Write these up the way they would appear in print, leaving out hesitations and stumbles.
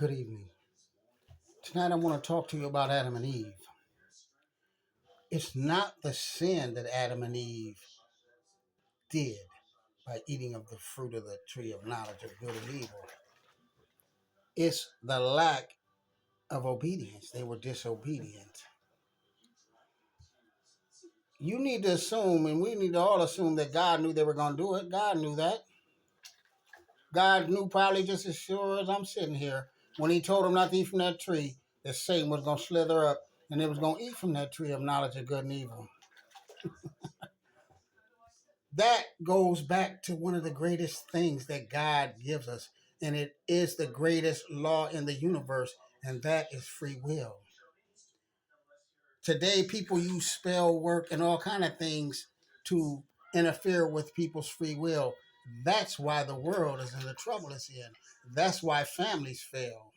Good evening. Tonight I want to talk to you about Adam and Eve. It's not the sin that Adam and Eve did by eating of the fruit of the tree of knowledge of good and evil. It's the lack of obedience. They were disobedient. You need to assume, and we need to all assume, that God knew they were going to do it. God knew that. God knew probably just as sure as I'm sitting here when he told them not to eat from that tree, that Satan was going to slither up and they was going to eat from that tree of knowledge of good and evil. That goes back to one of the greatest things that God gives us, and it is the greatest law in the universe, and that is free will. Today, people use spell work and all kind of things to interfere with people's free will. That's why the world is in the trouble it's in. That's why families fail.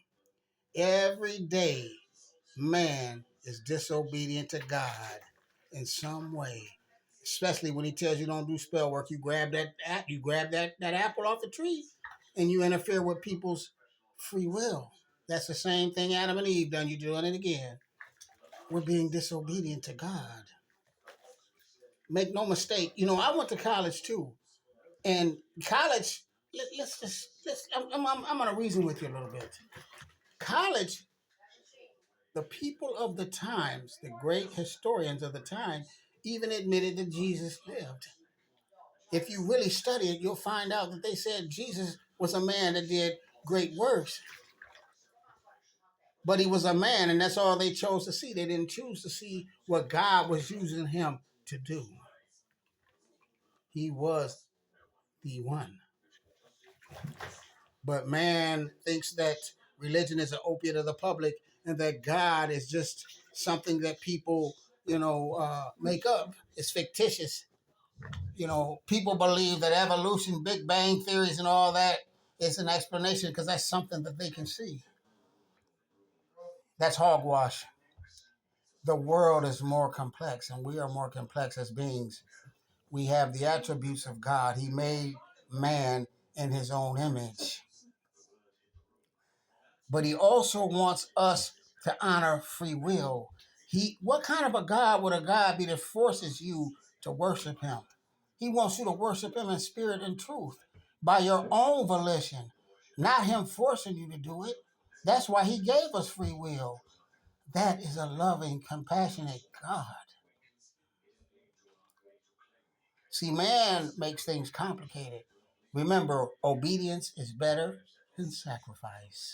Every day, man is disobedient to God in some way. Especially when he tells you don't do spell work, you grab that apple off the tree, and you interfere with people's free will. That's the same thing Adam and Eve done. You're doing it again. We're being disobedient to God. Make no mistake. I went to college too, and college. I'm going to reason with you a little bit. College, the people of the times, the great historians of the time, even admitted that Jesus lived. If you really study it, you'll find out that they said Jesus was a man that did great works. But he was a man, and that's all they chose to see. They didn't choose to see what God was using him to do. He was the one. But man thinks that religion is an opiate of the public and that God is just something that people, make up. It's fictitious. People believe that evolution, Big Bang theories, and all that is an explanation because that's something that they can see. That's hogwash. The world is more complex, and we are more complex as beings. We have the attributes of God. He made man in his own image. But he also wants us to honor free will. What kind of a God would a God be that forces you to worship him? He wants you to worship him in spirit and truth by your own volition, not him forcing you to do it. That's why he gave us free will. That is a loving, compassionate God. See, man makes things complicated. Remember, obedience is better than sacrifice.